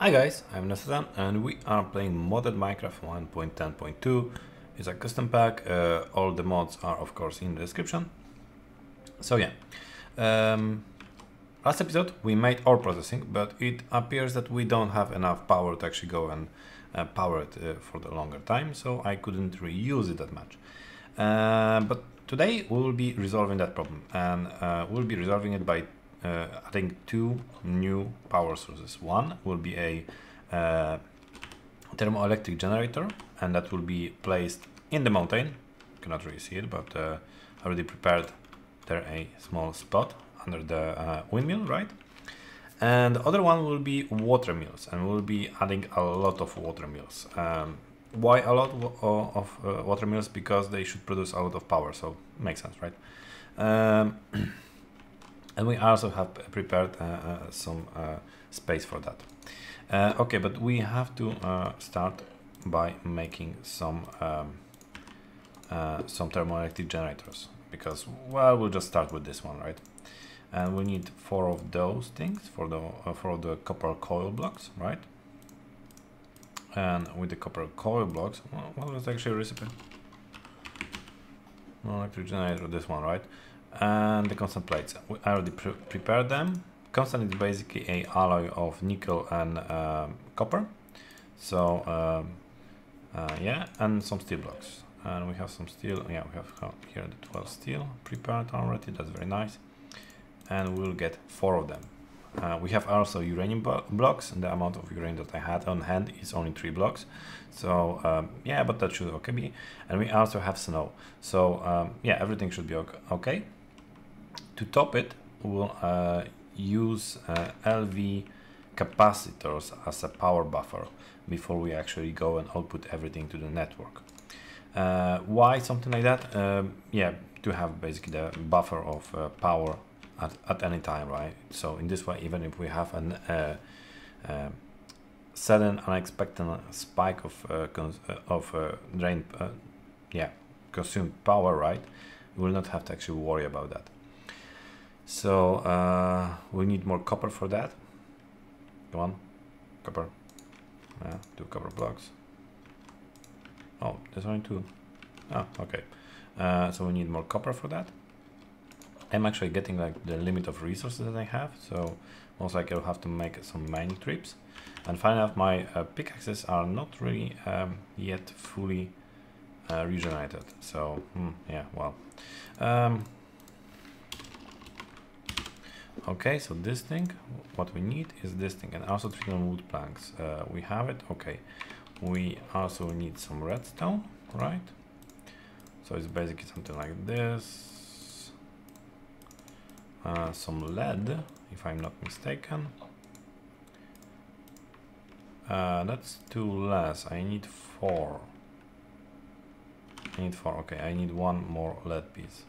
Hi guys, I'm neosatan and we are playing modded Minecraft 1.10.2. It's a custom pack, all the mods are of course in the description. So yeah, last episode we made ore processing, but it appears that we don't have enough power to actually go and power it for the longer time, so I couldn't reuse it that much. But today we will be resolving that problem, and we'll be resolving it by adding two new power sources. One will be a thermoelectric generator, and that will be placed in the mountain. You cannot really see it, but I already prepared there a small spot under the windmill, right? And the other one will be water mills, and we'll be adding a lot of water mills. Why a lot of water mills? Because they should produce a lot of power, so makes sense, right? And we also have prepared some space for that. Okay, but we have to start by making some thermoelectric generators, because, well, we'll just start with this one, right? And we need 4 of those things for the copper coil blocks, right? And with the copper coil blocks, well, what was actually a recipe? Electric generator, this one, right? And the constant plates, I already prepared them. Constant is basically a alloy of nickel and copper. So yeah, and some steel blocks. And we have some steel. Yeah, we have here the 12 steel prepared already. That's very nice. And we'll get 4 of them. We have also uranium blocks, and the amount of uranium that I had on hand is only 3 blocks. So yeah, but that should okay be. And we also have snow. So yeah, everything should be okay. To top it, we'll use LV capacitors as a power buffer before we actually go and output everything to the network. Why something like that? Yeah, to have basically the buffer of power at any time, right? So in this way, even if we have an sudden unexpected spike of drain, consumed power, right, we will not have to actually worry about that. So we need more copper for that. Come on, copper. 2 copper blocks. Oh, there's only 2. Oh, okay. So we need more copper for that. I'm actually getting like the limit of resources that I have, so most likely I'll have to make some mining trips. And find out my pickaxes are not really yet fully regenerated. So yeah, well. Okay, so this thing, what we need is this thing, and also 3 wood planks. We have it. Okay, we also need some redstone, right? So it's basically something like this. Some lead, if I'm not mistaken. That's 2 less. I need 4. I need 4. Okay, I need 1 more lead piece.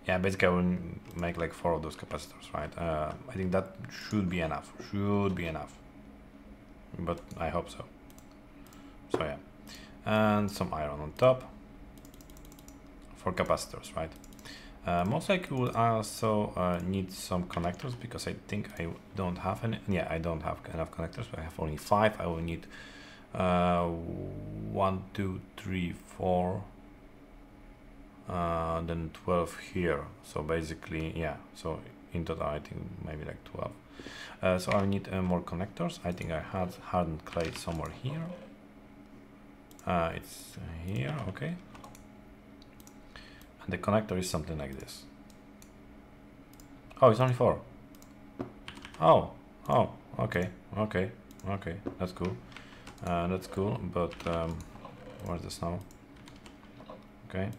Yeah, basically I will make like 4 of those capacitors, right? I think that should be enough. Should be enough. But I hope so. So yeah. And some iron on top. For capacitors, right? Most likely we'll also need some connectors, because I think I don't have any. Yeah, I don't have enough connectors, but I have only 5. I will need 1, 2, 3, 4, then 12 here. So basically, yeah, so in total I think maybe like 12. So I need more connectors. I think I had hardened clay somewhere here. It's here, okay. And the connector is something like this. Oh, it's only 4. Oh, okay, that's cool. That's cool, but where's the snow? Okay.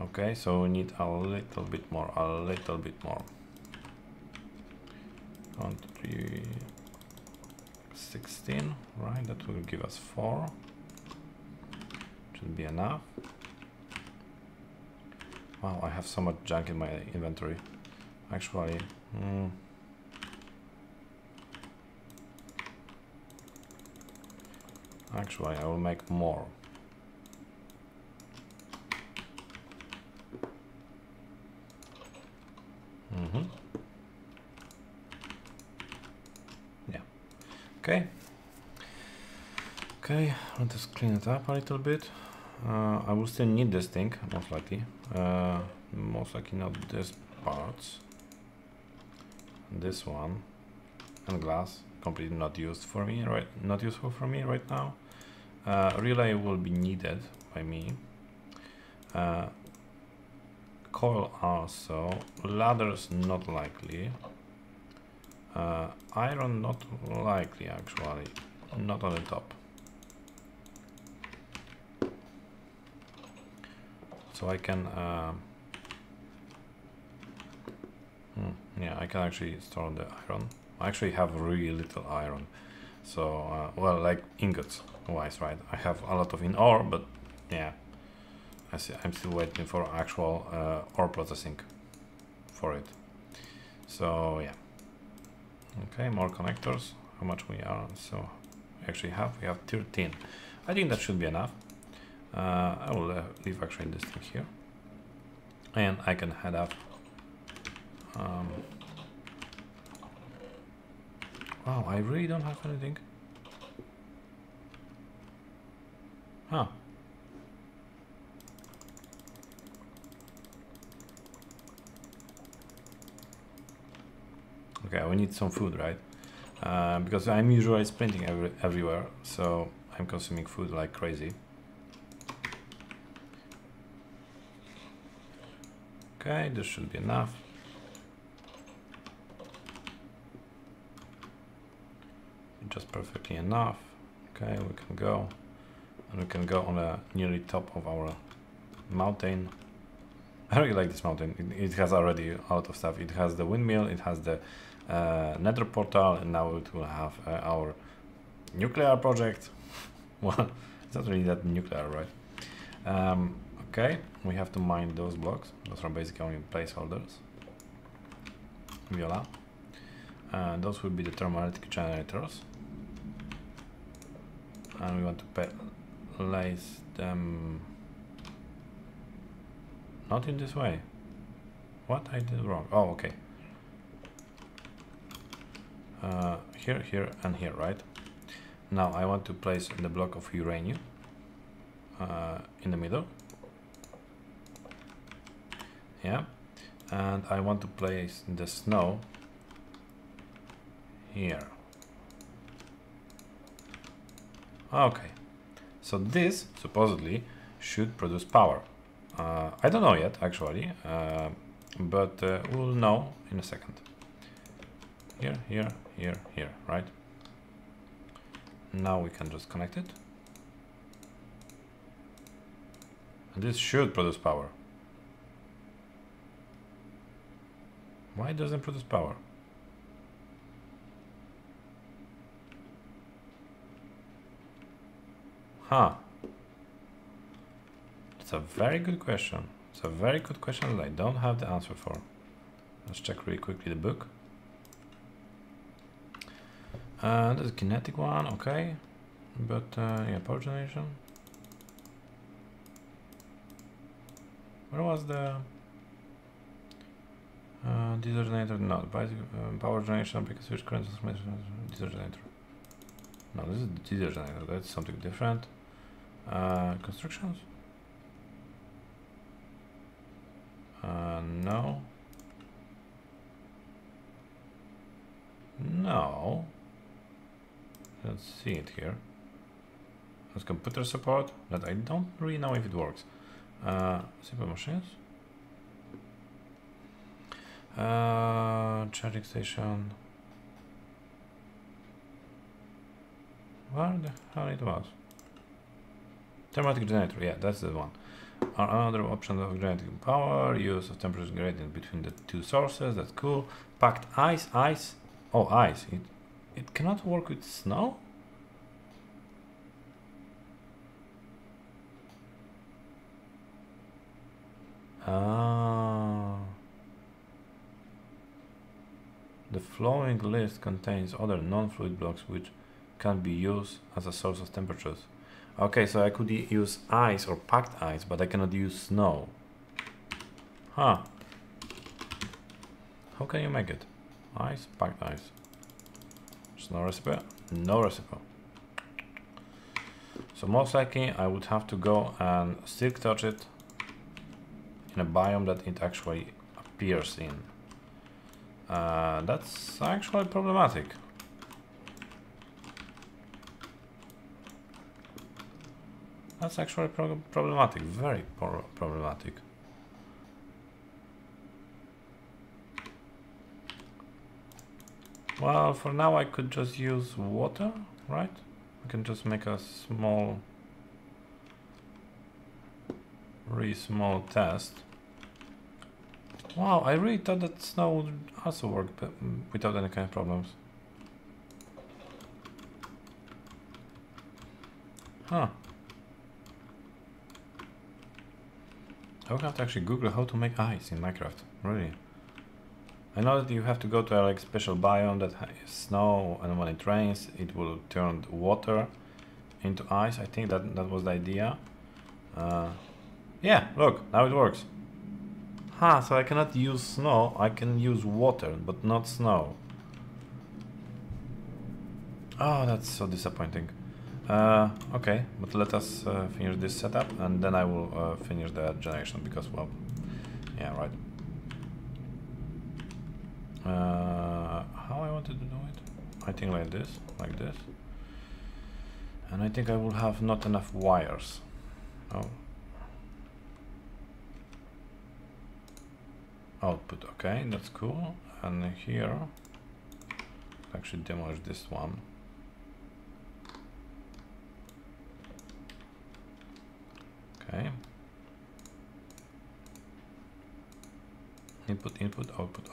Okay, so we need a little bit more, 1, 2, 3, 16, right? That will give us 4. Should be enough. Wow, I have so much junk in my inventory. Actually, I will make more. Okay. Okay, I'll just clean it up a little bit. I will still need this thing, most likely. Most likely not this parts. This one and glass, completely not used for me, right? Not useful for me right now. Relay will be needed by me. Coil also. Ladders not likely. Iron not likely actually. Not on the top. So I can yeah, I can actually store the iron. I actually have really little iron. So well, like ingots wise, right? I have a lot of in ore, but yeah, I'm still waiting for actual ore processing for it. So yeah. Okay, more connectors. How much we are? So we have 13. I think that should be enough. I will leave actually this thing here, and I can head up. Wow, I really don't have anything. Huh. Okay, we need some food, right? Because I'm usually sprinting everywhere, so I'm consuming food like crazy. Okay, this should be enough. Just perfectly enough. Okay, we can go. And we can go on the nearly top of our mountain. I really like this mountain. It has already a lot of stuff. It has the windmill, it has the nether portal, and now it will have our nuclear project. Well, it's not really that nuclear, right? Okay, we have to mine those blocks. Those are basically only placeholders. Viola. Those will be the thermoelectric generators. And we want to place them not in this way. What I did wrong? Oh, okay. Here, here, and here, right? Now I want to place the block of uranium in the middle. Yeah, and I want to place the snow here. Okay, so this supposedly should produce power. I don't know yet, actually, but we'll know in a second. Here, here, here, here, right? Now we can just connect it. And this should produce power. Why it doesn't produce power? Huh. It's a very good question. It's a very good question that I don't have the answer for. Let's check really quickly the book. There's a kinetic one, okay. But yeah, power generation. Where was the diesel generator? No, power generation because which current transformation diesel generator. No, this is the diesel generator. That's something different. Constructions? No. No. Let's see it here. There's computer support that I don't really know if it works. Simple machines. Charging station. Where the hell it was? Thermoelectric generator, yeah, that's the one. Another option of generating power, use of temperature gradient between the two sources, that's cool. Packed ice. Oh, ice. It cannot work with snow? Ah. The following list contains other non-fluid blocks which can be used as a source of temperatures. Okay, so I could use ice or packed ice, but I cannot use snow. Huh. How can you make it? Ice, packed ice. Snow recipe? No recipe. So most likely I would have to go and silk touch it in a biome that it actually appears in. That's actually problematic. That's actually problematic, very problematic. Well, for now I could just use water, right? I can just make a small, really small test. Wow, I really thought that snow would also work, but without any kind of problems. Huh. I would have to actually Google how to make ice in Minecraft, really. I know that you have to go to a like special biome that has snow, and when it rains it will turn water into ice. I think that was the idea. Yeah, look, now it works. So I cannot use snow, I can use water, but not snow. Oh, that's so disappointing. Okay, but let us finish this setup, and then I will finish the generation, because, well, yeah, right. How I wanted to do it? I think like this. And I think I will have not enough wires. Oh. Output, okay, that's cool. And here, actually demolish this one. Okay. Input, output.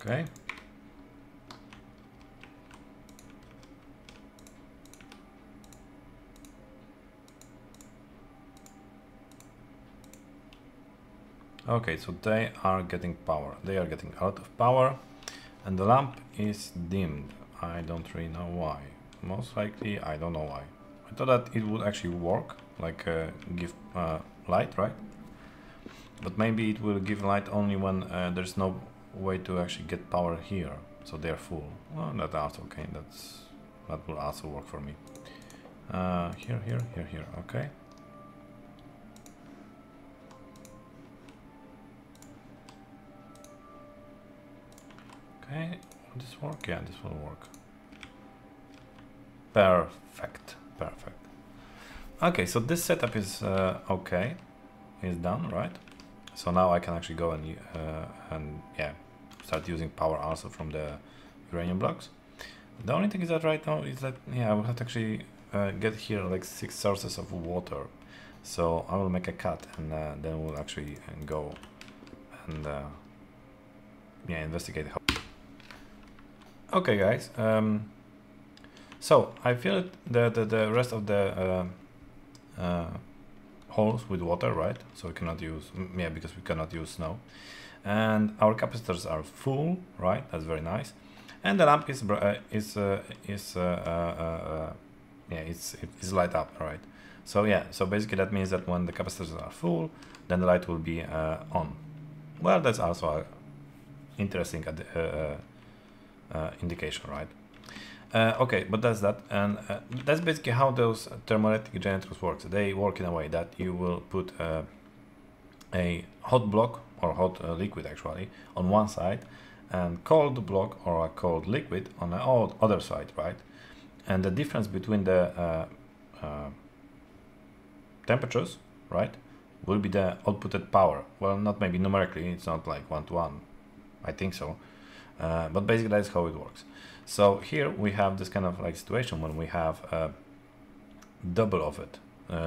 Okay. Okay, so they are getting power. They are getting out of power, and the lamp is dimmed. I don't really know why. Most likely, I don't know why. I thought that it would actually work, like give light, right? But maybe it will give light only when there's no way to actually get power here, so they're full. Well, that's also okay. That will also work for me. Here. Okay. Okay, will this work? Yeah, this will work. Perfect. Okay, so this setup is okay, is done, right? So now I can actually go and yeah, start using power also from the uranium blocks. The only thing is that right now is that, yeah, I will have to actually get here like 6 sources of water. So I will make a cut, and then we'll actually go and yeah, investigate how. Okay, guys. So I filled the rest of the holes with water, right? So we cannot use, yeah, because we cannot use snow. And our capacitors are full, right? That's very nice. And the lamp is light up, right? So yeah, so basically that means that when the capacitors are full, then the light will be on. Well, that's also a interesting indication, right? Okay, but that's that, and that's basically how those thermoelectric generators work. They work in a way that you will put a hot block or hot liquid actually on one side, and cold block or a cold liquid on the other side, right? And the difference between the temperatures, right, will be the outputted power. Well, not maybe numerically, it's not like 1-to-1, I think so, but basically that's how it works. So here we have this kind of like situation when we have double of it,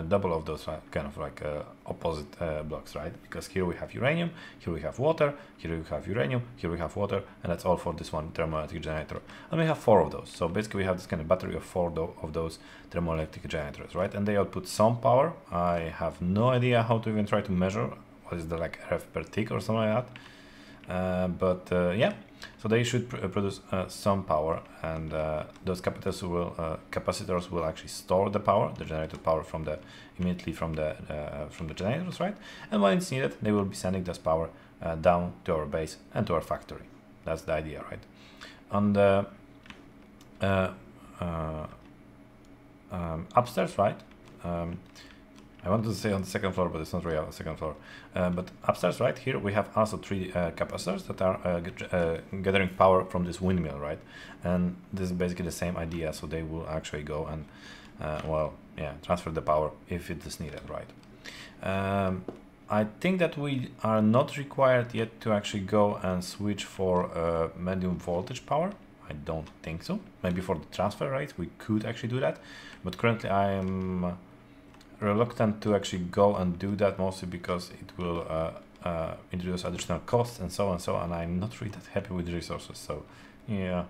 double of those kind of like opposite blocks, right? Because here we have uranium, here we have water, here we have uranium, here we have water, and that's all for this one thermoelectric generator. And we have 4 of those. So basically we have this kind of battery of 4 of those thermoelectric generators, right? And they output some power. I have no idea how to even try to measure what is the like RF per tick or something like that. Yeah. So they should produce some power, and those capacitors will actually store the power, the generated power immediately from the generators, right? And when it's needed, they will be sending this power down to our base and to our factory. That's the idea, right? On the upstairs, right? I wanted to say on the second floor, but it's not really on the second floor. But upstairs, right, here we have also three capacitors that are gathering power from this windmill, right? And this is basically the same idea, so they will actually go and, well, yeah, transfer the power if it is needed, right? I think that we are not required yet to actually go and switch for medium voltage power. I don't think so. Maybe for the transfer rate, we could actually do that. But currently I am reluctant to actually go and do that, mostly because it will introduce additional costs and so on, and I'm not really that happy with resources. So yeah,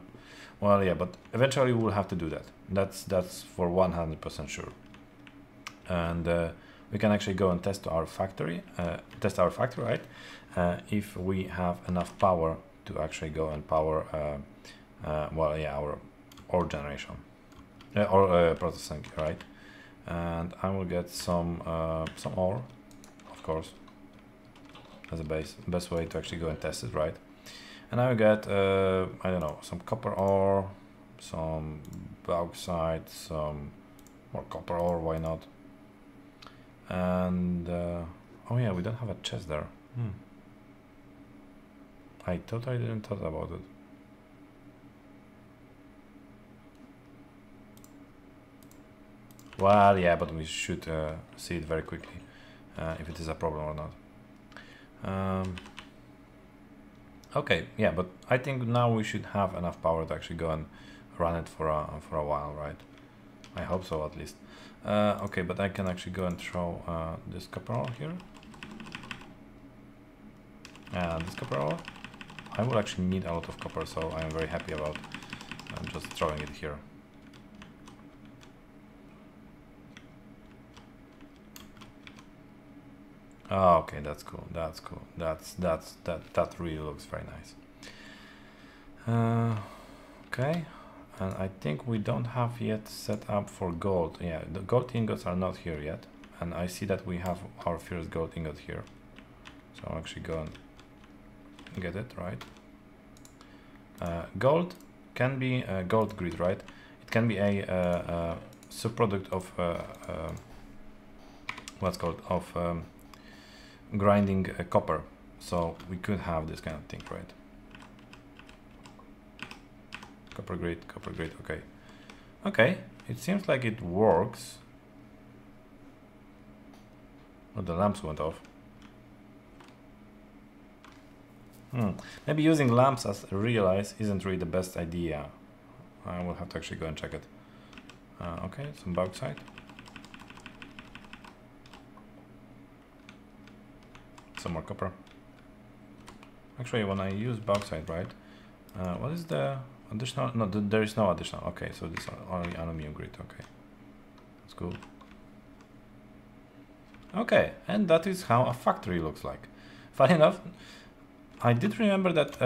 well, yeah, but eventually we'll have to do that. That's for 100% sure. And we can actually go and test our factory, right? If we have enough power to actually go and power, well, yeah, our ore generation or processing, right? And I will get some ore, of course, as a best way to actually go and test it, right? And I will get I don't know, some copper ore, some bauxite, some more copper ore, why not? And oh yeah, we don't have a chest there. I totally didn't thought about it. Well, yeah, but we should see it very quickly if it is a problem or not. Okay, yeah, but I think now we should have enough power to actually go and run it for a while, right? I hope so, at least. Okay, but I can actually go and throw this copper ore here. And this copper ore. I will actually need a lot of copper, so I am very happy about just throwing it here. Oh, okay, that's cool. That's cool. That really looks very nice. Okay, and I think we don't have yet set up for gold. Yeah, the gold ingots are not here yet, and I see that we have our first gold ingot here. So I'll actually go and get it, right? Gold can be gold grid, right? It can be a subproduct of what's called of grinding copper, so we could have this kind of thing, right? Copper grid, okay. Okay, it seems like it works. Oh, the lamps went off. Maybe using lamps as a realize isn't really the best idea. I will have to actually go and check it. Okay, some bauxite. Some more copper. Actually, when I use bauxite, right? What is the additional? No, there is no additional. Okay, so this is only aluminum grid. Okay, that's cool. Okay, and that is how a factory looks like. Funny enough, I did remember that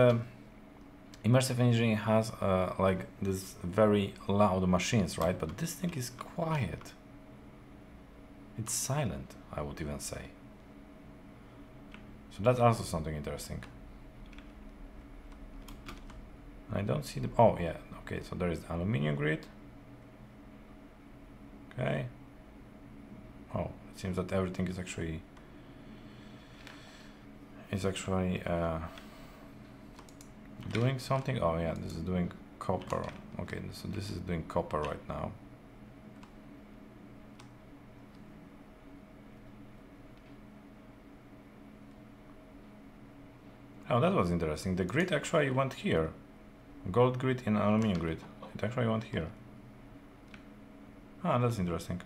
immersive engineering has like this very loud machines, right? But this thing is quiet. It's silent, I would even say. So that's also something interesting. I don't see the... Oh, yeah. Okay, so there is the aluminium grid. Okay. Oh, it seems that everything is actually... doing something. Oh, yeah, this is doing copper. Okay, so this is doing copper right now. Oh, that was interesting. The grid actually went here. Gold grid in aluminum grid. It actually went here. Ah, that's interesting.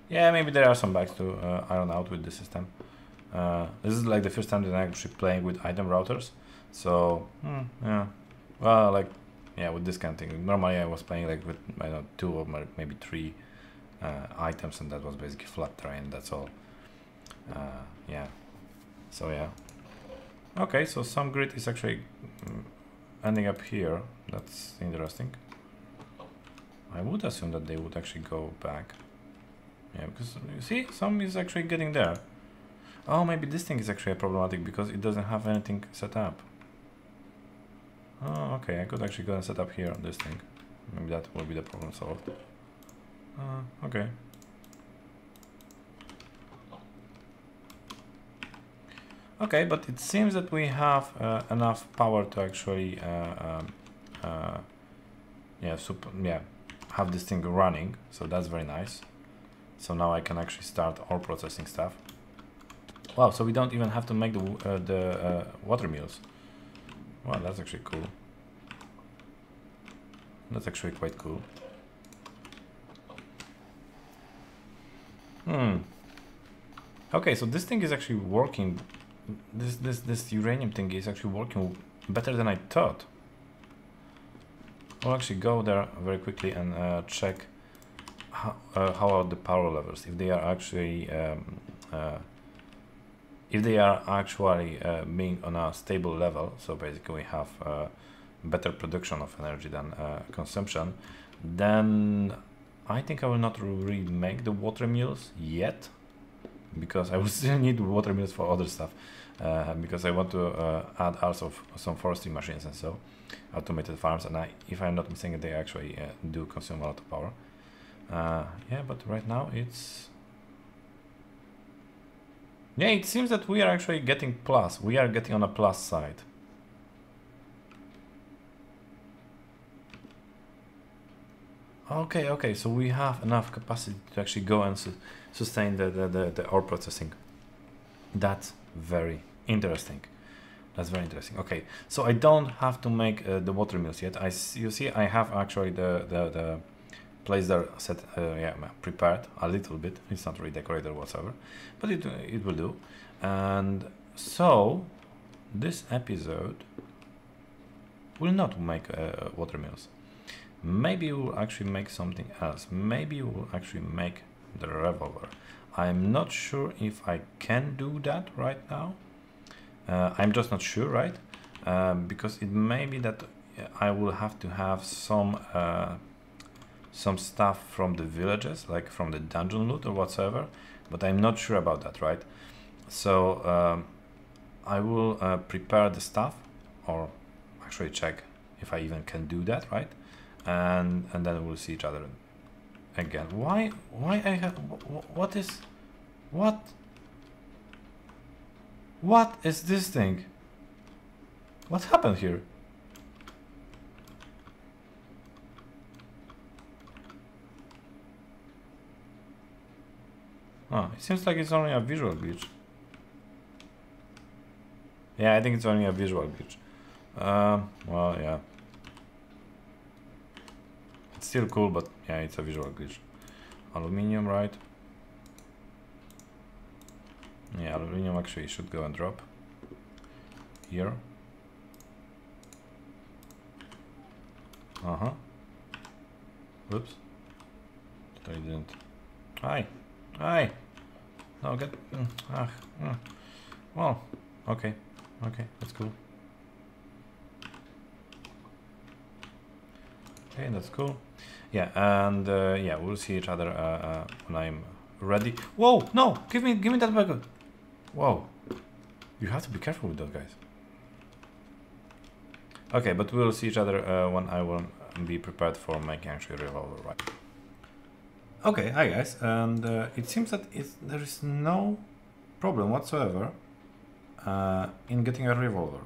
Yeah, maybe there are some bugs to iron out with the system. This is like the first time that I'm actually playing with item routers. So, yeah. Well, like, yeah, with this kind of thing. Normally I was playing like with, I don't know, 2 or maybe 3 items, and that was basically flat terrain, that's all. Yeah. So, yeah. Okay, so some grid is actually ending up here. That's interesting. I would assume that they would actually go back. Yeah, because you see, some is actually getting there. Oh, maybe this thing is actually problematic because it doesn't have anything set up. Oh, okay, I could actually go and set up here this thing. Maybe that will be the problem solved. Okay. Okay, but it seems that we have enough power to actually have this thing running, so that's very nice. So now I can actually start ore processing stuff. Wow, so we don't even have to make the water mills. Wow, that's actually cool. That's actually quite cool. Okay, so this thing is actually working. This uranium thing is actually working better than I thought. I'll actually go there very quickly and check how are the power levels, if they are actually being on a stable level. So basically we have better production of energy than consumption. Then I think I will not remake the water mills yet, because I will still need water mills for other stuff, because I want to add also some forestry machines and so automated farms, and if I'm not mistaken, they actually do consume a lot of power. Yeah, but right now it seems that we are actually getting plus. We are getting on a plus side. Okay, so we have enough capacity to actually go and sustain the ore processing. That's very interesting. That's very interesting. Okay, so I don't have to make the water mills yet. You see, I have actually the place there set, prepared a little bit. It's not really decorated whatsoever, but it will do. And so this episode will not make water mills. Maybe we'll actually make something else. Maybe we'll actually make the revolver. I'm not sure if I can do that right now. I'm just not sure, right? Because it may be that I will have to have some stuff from the villages, like from the dungeon loot or whatsoever, but I'm not sure about that, right? So I will prepare the stuff, or actually check if I even can do that, right? And then we'll see each other again. Why I have what is this thing? What happened here? Oh, it seems like it's only a visual glitch. Yeah, I think it's only a visual glitch. Well, yeah. It's still cool, but yeah, it's a visual glitch. Aluminium, right? Yeah, aluminium actually should go and drop here. Whoops. I didn't. Hi. No, get. Well, okay, that's cool. Okay, that's cool. Yeah, and yeah, we'll see each other when I'm ready. Whoa, no, give me that back. Whoa, you have to be careful with those guys. Okay, but we'll see each other when I will be prepared for making actually a revolver, right? Okay, hi guys, and it seems that there is no problem whatsoever in getting a revolver.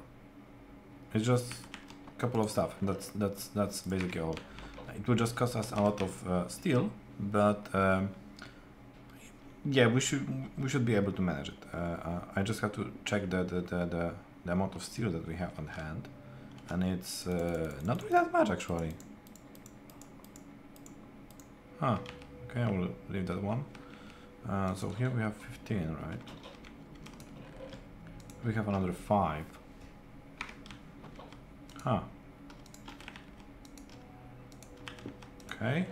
It's just a couple of stuff. That's basically all. It will just cost us a lot of steel, but yeah, we should be able to manage it. I just have to check the amount of steel that we have on hand, and it's not really that much actually. Huh. Okay, I will leave that one. So here we have 15, right? We have another 5. Huh. Okay.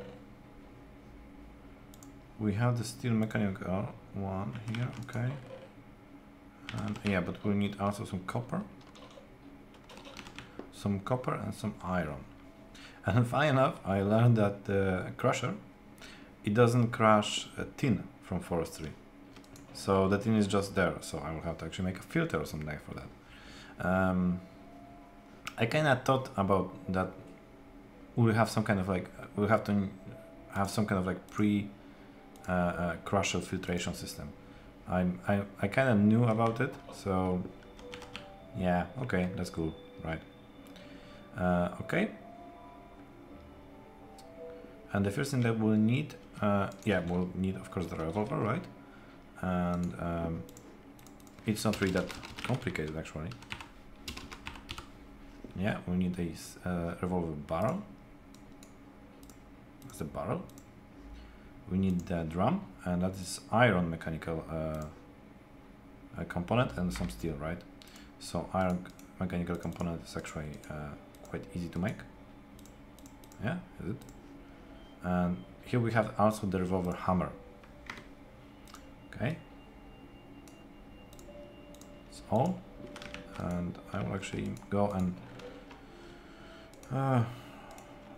We have the steel mechanical one here, okay. And yeah, but we need also some copper and some iron. And funny enough, I learned that the crusher, it doesn't crush tin from forestry. So the tin is just there, so I will have to actually make a filter or something for that. I kind of thought about that. We'll have some kind of like, we'll have to have some kind of like crusher filtration system. I kind of knew about it, so yeah, okay, that's cool, right? Okay. And the first thing that we'll need, yeah, we'll need of course the revolver, right? And it's not really that complicated actually. Yeah, we need a revolver barrel. That's the barrel. We need the drum, and that is iron mechanical component and some steel, right? So iron mechanical component is actually quite easy to make. Yeah, is it? And here we have also the revolver hammer. Okay. That's all. And I will actually go and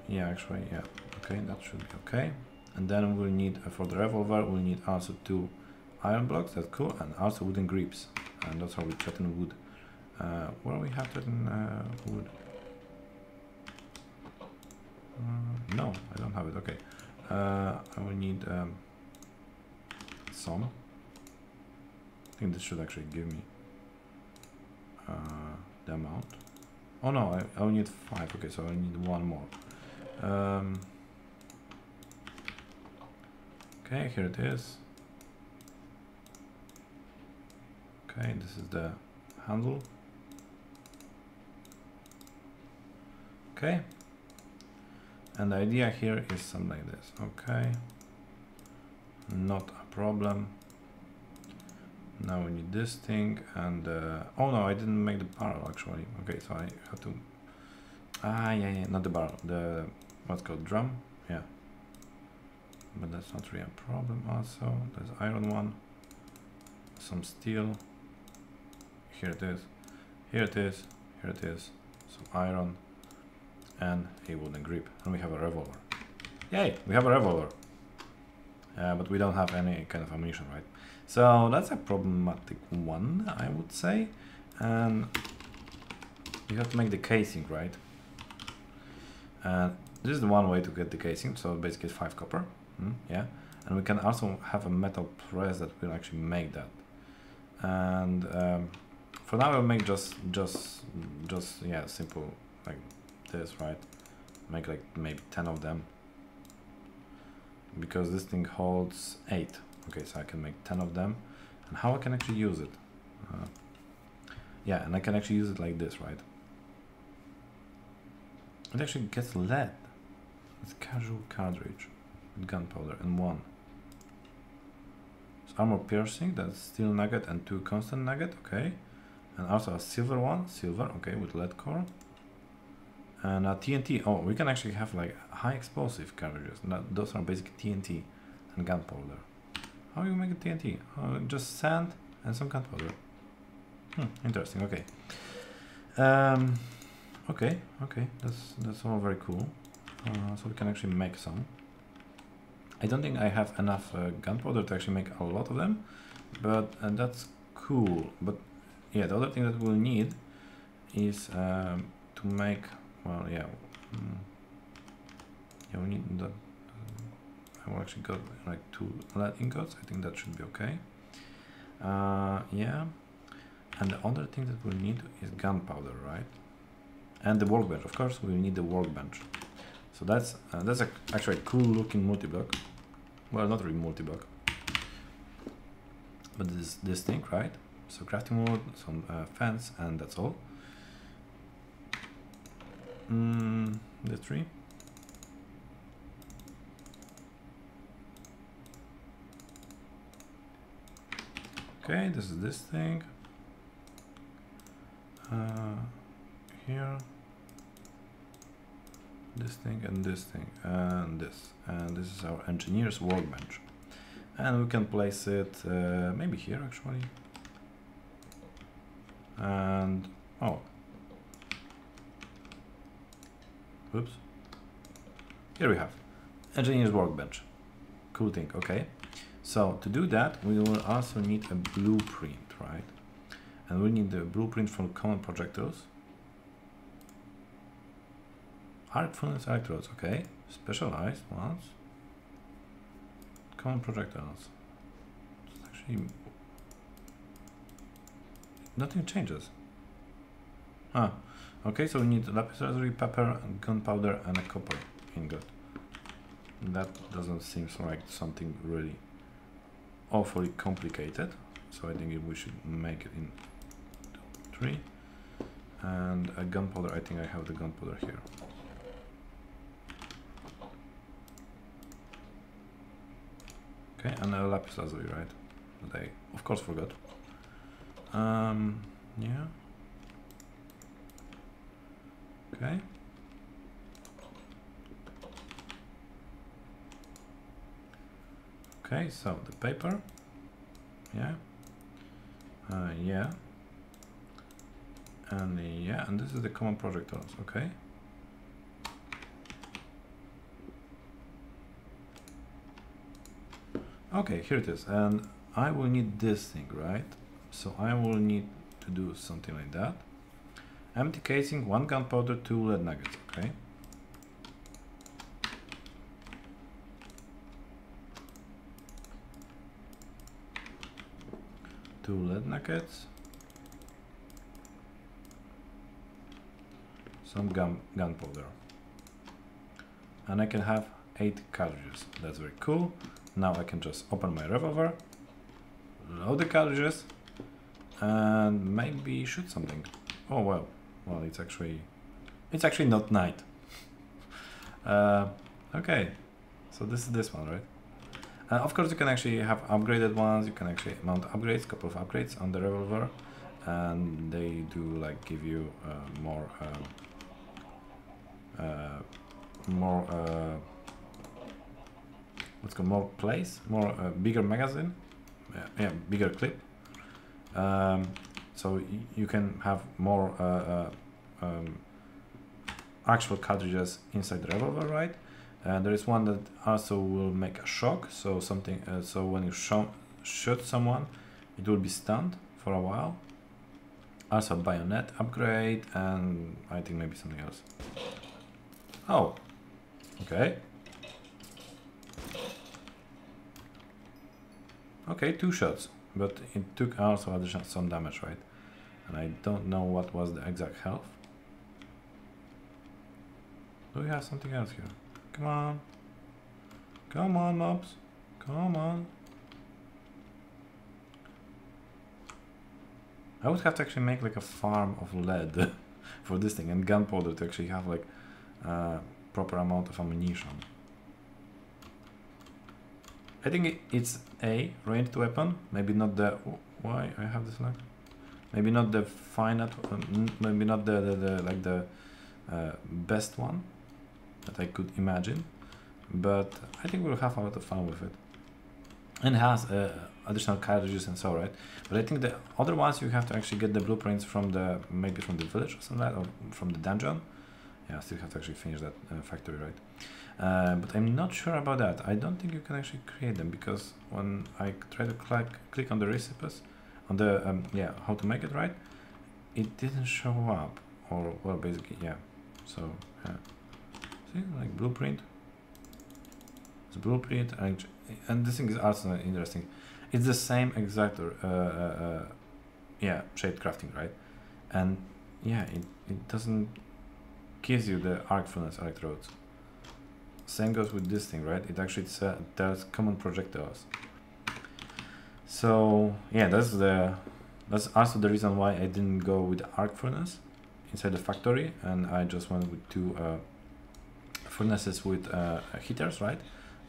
yeah, actually, yeah, okay, that should be okay. And then we'll need, for the revolver, we'll need also 2 iron blocks, that's cool, and also wooden grips. And that's how we threaten wood. Where we have threaten wood? No, I don't have it, okay. I will need some. I think this should actually give me the amount. Oh no, I only need 5, okay, so I need 1 more. Okay, here it is. Okay, this is the handle. Okay. And the idea here is something like this. Okay. Not a problem. Now we need this thing and oh no, I didn't make the barrel actually. Okay, so I have to yeah, not the barrel, the what's called drum, yeah. But that's not really a problem. Also, there's iron one, some steel. Here it is, here it is, here it is. Some iron and a wooden grip, and we have a revolver. Yay, we have a revolver. But we don't have any kind of ammunition, right? So that's a problematic one, I would say. And you have to make the casing, right? And this is the one way to get the casing. So basically 5 copper, yeah. And we can also have a metal press that will actually make that. And for now, I'll make just yeah, simple like this, right? Make like maybe 10 of them. Because this thing holds 8. Okay, so I can make 10 of them. And how I can actually use it? Yeah, and I can actually use it like this, right? It actually gets lead. It's casual cartridge with gunpowder and 1. So armor piercing, that's steel nugget and 2 constant nugget, okay. And also a silver one, silver, okay, with lead core. And TNT, oh, we can actually have like high explosive cartridges. Those are basic TNT and gunpowder. How do you make a TNT? Just sand and some gunpowder. Interesting, okay. Okay, that's all very cool. So we can actually make some. I don't think I have enough gunpowder to actually make a lot of them, but that's cool. But yeah, the other thing that we'll need is to make, well, yeah, yeah, we need that. I will actually got like 2 lead ingots. I think that should be okay. Yeah, and the other thing that we'll need is gunpowder, right? And the workbench, of course, we'll need the workbench. So that's actually a cool looking multi-block. Well, not really multi-block, but this thing, right? So crafting wood, some fence, and that's all. The tree. Okay, this is this thing. Here. This thing and this thing and this. And this is our engineer's workbench. And we can place it maybe here actually. And oh, oops, here we have engineer's workbench. Cool thing. Okay, so to do that we will also need a blueprint, right? And we need the blueprint from common projectiles. Arc furnace electrodes. Okay, specialized ones. Common projectiles. Actually, nothing changes. Ah, okay, so we need lapis lazuli, pepper, gunpowder, and a copper ingot. That doesn't seem like something really awfully complicated, so I think we should make it in 3. And a gunpowder, I think I have the gunpowder here. Okay, and a lapis lazuli, right? That I of course forgot. Yeah. Okay. Okay, so the paper. Yeah. Yeah. And yeah, and this is the common projectiles. Okay. Okay, here it is. And I will need this thing, right? So I will need to do something like that. Empty casing, 1 gunpowder, 2 lead nuggets. Okay. Two lead nuggets. Some gunpowder. And I can have 8 cartridges. That's very cool. Now I can just open my revolver, load the cartridges, and maybe shoot something. Oh well, it's actually not night. Okay, so this is this one, right? Of course, you can actually have upgraded ones. You can actually mount upgrades, couple of upgrades on the revolver, and they do like give you more what's called more place, more bigger magazine, yeah, bigger clip. So you can have more actual cartridges inside the revolver, right? There is one that also will make a shock, so something. So when you shoot someone, it will be stunned for a while. Also bayonet upgrade, and I think maybe something else. Oh, okay. Okay, 2 shots, but it took also additional some damage, right? And I don't know what was the exact health. Do we have something else here? Come on. Come on, mobs. Come on. I would have to actually make like a farm of lead for this thing, and gunpowder to actually have like proper amount of ammunition. I think it's a ranged weapon, maybe not the. Why I have this lag? Maybe not the finite, maybe not the best one that I could imagine, but I think we'll have a lot of fun with it. And it has additional cartridges and so, right? But I think the other ones you have to actually get the blueprints from the maybe from the village or something like that, or from the dungeon. Yeah, I still have to actually finish that factory, right? But I'm not sure about that. I don't think you can actually create them, because when I try to click on the recipes, on the yeah, how to make it, right, it didn't show up, or well, basically, yeah. So yeah, see, like blueprint. It's blueprint, and this thing is also interesting. It's the same exact yeah, shade crafting, right? And yeah, it doesn't gives you the arc furnace electrodes. Same goes with this thing, right? It actually tells common projectiles. So yeah, that's also the reason why I didn't go with the arc furnace inside the factory, and I just went with 2 furnaces with heaters, right?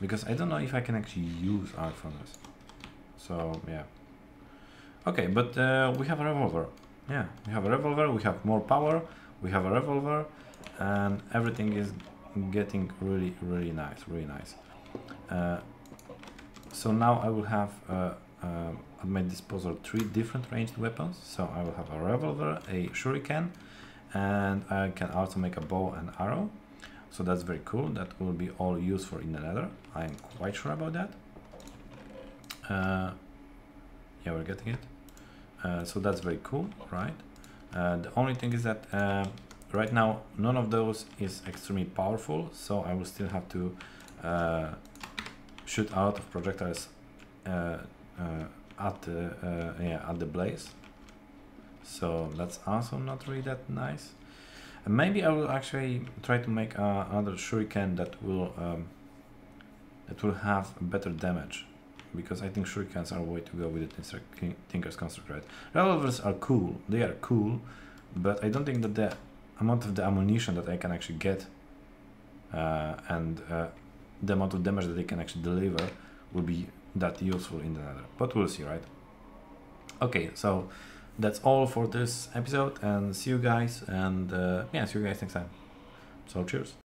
Because I don't know if I can actually use arc furnace. So yeah. Okay, but we have a revolver. Yeah, we have a revolver. We have more power. We have a revolver, and everything is getting really nice, really nice. So now I will have a at my disposal 3 different ranged weapons. So I will have a revolver, a shuriken, and I can also make a bow and arrow. So that's very cool. That will be all useful in the nether. I'm quite sure about that. Yeah, we're getting it. So that's very cool, right? The only thing is that right now none of those is extremely powerful, so I will still have to shoot a lot of projectiles at the blaze. So that's also not really that nice. And maybe I will actually try to make another shuriken that will have better damage, because I think shurikens are a way to go with the Tinker's Construct, right? Revolvers are cool, they are cool, but I don't think that the amount of the ammunition that I can actually get and the amount of damage that they can actually deliver will be that useful in the nether. But we'll see, right? Okay, so that's all for this episode, and see you guys, and yeah, see you guys next time. So cheers.